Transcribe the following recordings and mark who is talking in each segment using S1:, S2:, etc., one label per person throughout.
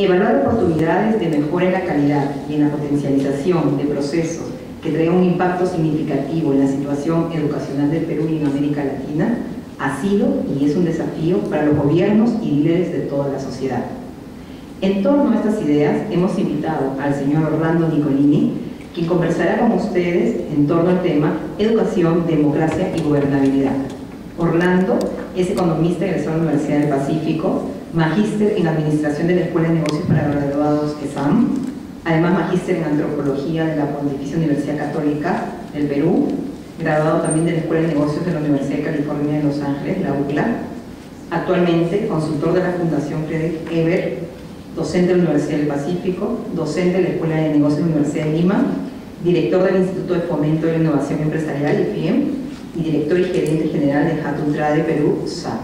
S1: Evaluar oportunidades de mejora en la calidad y en la potencialización de procesos que traigan un impacto significativo en la situación educacional del Perú y en América Latina ha sido y es un desafío para los gobiernos y líderes de toda la sociedad. En torno a estas ideas hemos invitado al señor Orlando Nicolini, quien conversará con ustedes en torno al tema Educación, Democracia y Gobernabilidad. Orlando es economista egresado de la Universidad del Pacífico, magíster en Administración de la Escuela de Negocios para Graduados ESAM, además magíster en Antropología de la Pontificia Universidad Católica del Perú, graduado también de la Escuela de Negocios de la Universidad de California de Los Ángeles, la UCLA, actualmente consultor de la Fundación Friedrich Ebert, docente de la Universidad del Pacífico, docente de la Escuela de Negocios de la Universidad de Lima, director del Instituto de Fomento de la Innovación Empresarial, IFIEM, y director y gerente general de Jatuntrade Perú, SAC.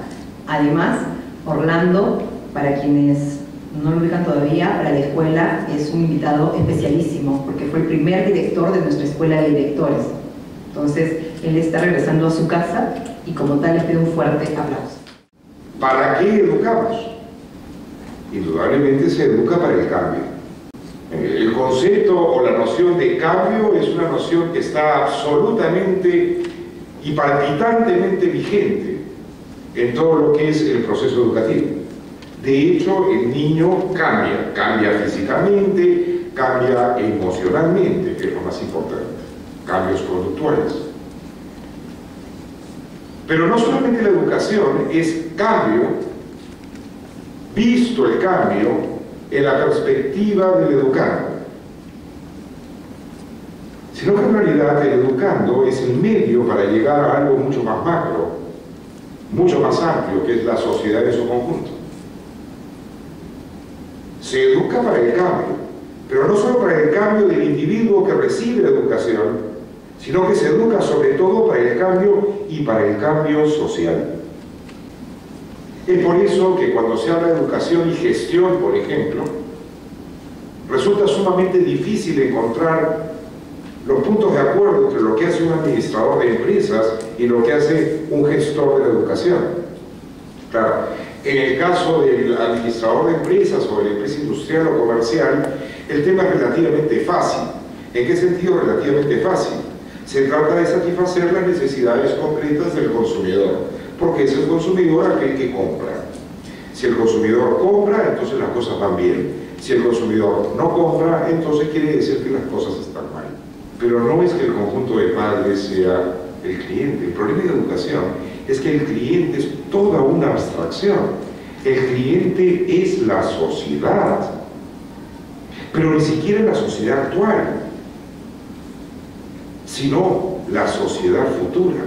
S1: Además, Orlando, para quienes no lo ubican todavía, para la escuela es un invitado especialísimo, porque fue el primer director de nuestra escuela de directores. Entonces, él está regresando a su casa y como tal les pido un fuerte aplauso.
S2: ¿Para qué educamos? Indudablemente se educa para el cambio. El concepto o la noción de cambio es una noción que está absolutamente y palpitantemente vigente en todo lo que es el proceso educativo. De hecho, el niño cambia físicamente, cambia emocionalmente, que es lo más importante, cambios conductuales. Pero no solamente la educación es cambio, visto el cambio en la perspectiva del educando, sino que en realidad el educando es el medio para llegar a algo mucho más macro, mucho más amplio, que es la sociedad en su conjunto. Se educa para el cambio, pero no solo para el cambio del individuo que recibe la educación, sino que se educa sobre todo para el cambio y para el cambio social. Es por eso que cuando se habla de educación y gestión, por ejemplo, resulta sumamente difícil encontrar los puntos de acuerdo entre lo que hace un administrador de empresas y lo que hace un gestor de la educación. Claro, en el caso del administrador de empresas o de la empresa industrial o comercial, el tema es relativamente fácil. ¿En qué sentido relativamente fácil? Se trata de satisfacer las necesidades concretas del consumidor, porque es el consumidor aquel que compra. Si el consumidor compra, entonces las cosas van bien. Si el consumidor no compra, entonces quiere decir que las cosas están mal. Pero no es que el conjunto de padres sea el cliente. El problema de educación es que el cliente es toda una abstracción. El cliente es la sociedad, pero ni siquiera la sociedad actual, sino la sociedad futura.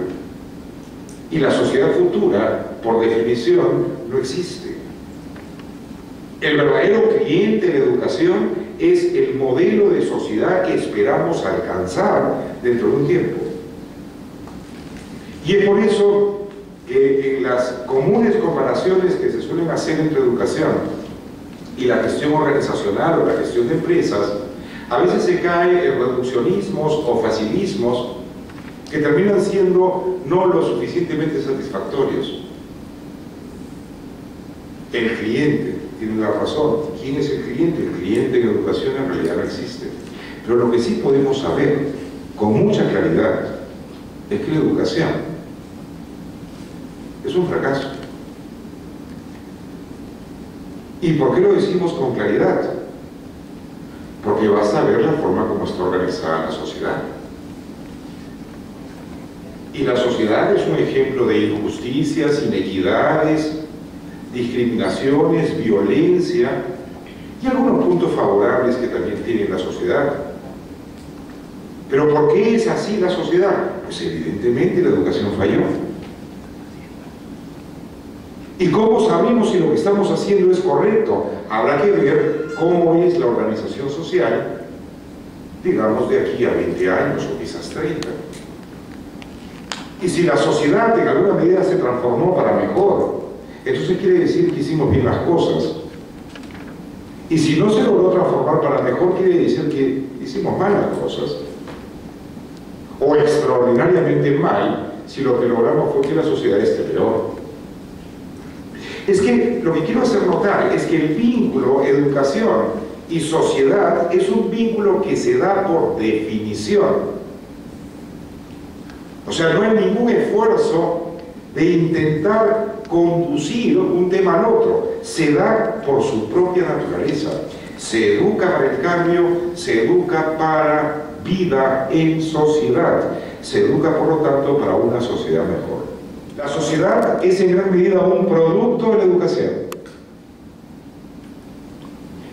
S2: Y la sociedad futura, por definición, no existe. El verdadero cliente de la educación es el modelo de sociedad que esperamos alcanzar dentro de un tiempo. Y es por eso que en las comunes comparaciones que se suelen hacer entre educación y la gestión organizacional o la gestión de empresas, a veces se cae en reduccionismos o facilismos que terminan siendo no lo suficientemente satisfactorios. El cliente tiene una razón. ¿Quién es el cliente? El cliente en educación en realidad no existe. Pero lo que sí podemos saber con mucha claridad es que la educación es un fracaso. ¿Y por qué lo decimos con claridad? Porque basta ver la forma como está organizada la sociedad. Y la sociedad es un ejemplo de injusticias, inequidades, discriminaciones, violencia y algunos puntos favorables que también tiene la sociedad. ¿Pero por qué es así la sociedad? Pues evidentemente la educación falló. ¿Y cómo sabemos si lo que estamos haciendo es correcto? Habrá que ver cómo es la organización social, digamos, de aquí a 20 años o quizás 30. Y si la sociedad en alguna medida se transformó para mejor, entonces quiere decir que hicimos bien las cosas. Y si no se logró transformar para mejor, quiere decir que hicimos mal las cosas. O extraordinariamente mal, si lo que logramos fue que la sociedad esté peor. Es que lo que quiero hacer notar es que el vínculo educación y sociedad es un vínculo que se da por definición. O sea, no hay ningún esfuerzo de intentar conducir un tema al otro, se da por su propia naturaleza. Se educa para el cambio, se educa para vida en sociedad, se educa por lo tanto para una sociedad mejor. La sociedad es en gran medida un producto de la educación.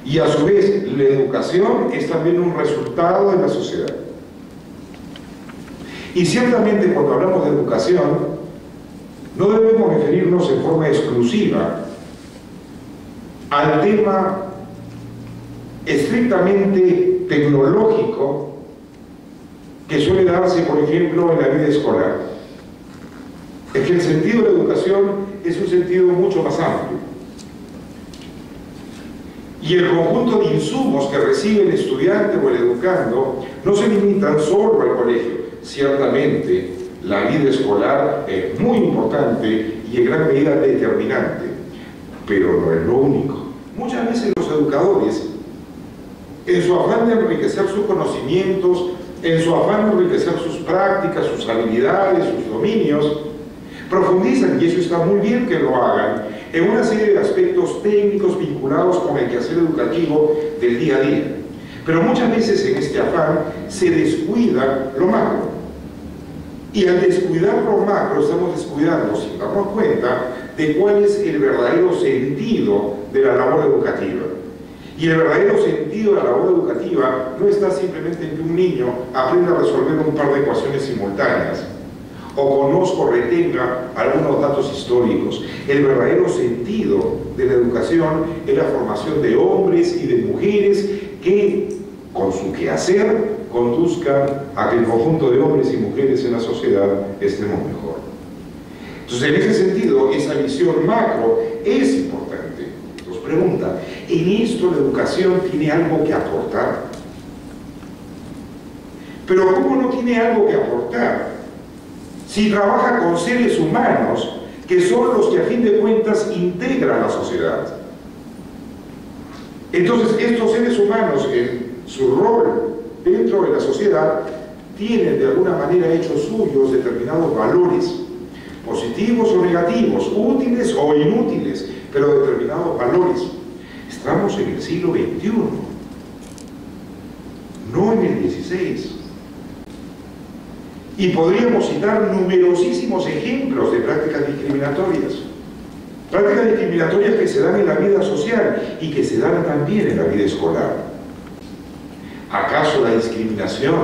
S2: Y a su vez, la educación es también un resultado de la sociedad. Y ciertamente cuando hablamos de educación, no debemos referirnos en forma exclusiva al tema estrictamente tecnológico que suele darse, por ejemplo, en la vida escolar. Es que el sentido de la educación es un sentido mucho más amplio. Y el conjunto de insumos que recibe el estudiante o el educando no se limitan solo al colegio. Ciertamente, la vida escolar es muy importante y en gran medida determinante, pero no es lo único. Muchas veces los educadores, en su afán de enriquecer sus conocimientos, en su afán de enriquecer sus prácticas, sus habilidades, sus dominios, profundizan, y eso está muy bien que lo hagan, en una serie de aspectos técnicos vinculados con el quehacer educativo del día a día. Pero muchas veces en este afán se descuida lo macro. Y al descuidar lo macro estamos descuidando, sin darnos cuenta, de cuál es el verdadero sentido de la labor educativa. Y el verdadero sentido de la labor educativa no está simplemente en que un niño aprenda a resolver un par de ecuaciones simultáneas o conozca o retenga algunos datos históricos. El verdadero sentido de la educación es la formación de hombres y de mujeres que, con su quehacer, conduzcan a que el conjunto de hombres y mujeres en la sociedad estemos mejor. Entonces, en ese sentido, esa visión macro es importante. Nos pregunta, ¿en esto la educación tiene algo que aportar? Pero ¿cómo no tiene algo que aportar? Si trabaja con seres humanos, que son los que a fin de cuentas integran la sociedad. Entonces, estos seres humanos, en su rol dentro de la sociedad, tienen de alguna manera hechos suyos determinados valores, positivos o negativos, útiles o inútiles, pero determinados valores. Estamos en el siglo XXI, no en el XVI. Y podríamos citar numerosísimos ejemplos de prácticas discriminatorias. Prácticas discriminatorias que se dan en la vida social y que se dan también en la vida escolar. ¿Acaso la discriminación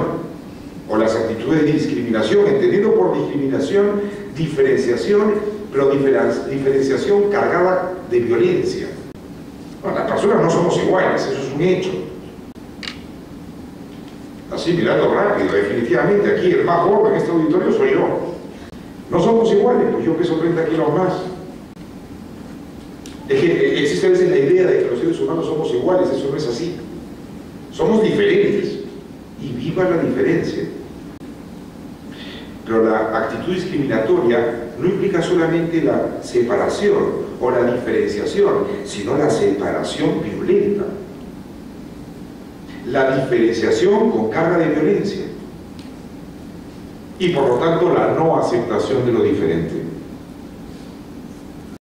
S2: o las actitudes de discriminación, entendiendo por discriminación, diferenciación, pero diferenciación cargada de violencia? Bueno, las personas no somos iguales, eso es un hecho. Así, mirando rápido, definitivamente aquí el más gordo en este auditorio soy yo. No somos iguales, pues yo peso 30 kilos más. Es que existe a veces la idea de que los seres humanos somos iguales, eso no es así. Somos diferentes, y viva la diferencia. Pero la actitud discriminatoria no implica solamente la separación o la diferenciación, sino la separación violenta. La diferenciación con carga de violencia. Y por lo tanto la no aceptación de lo diferente.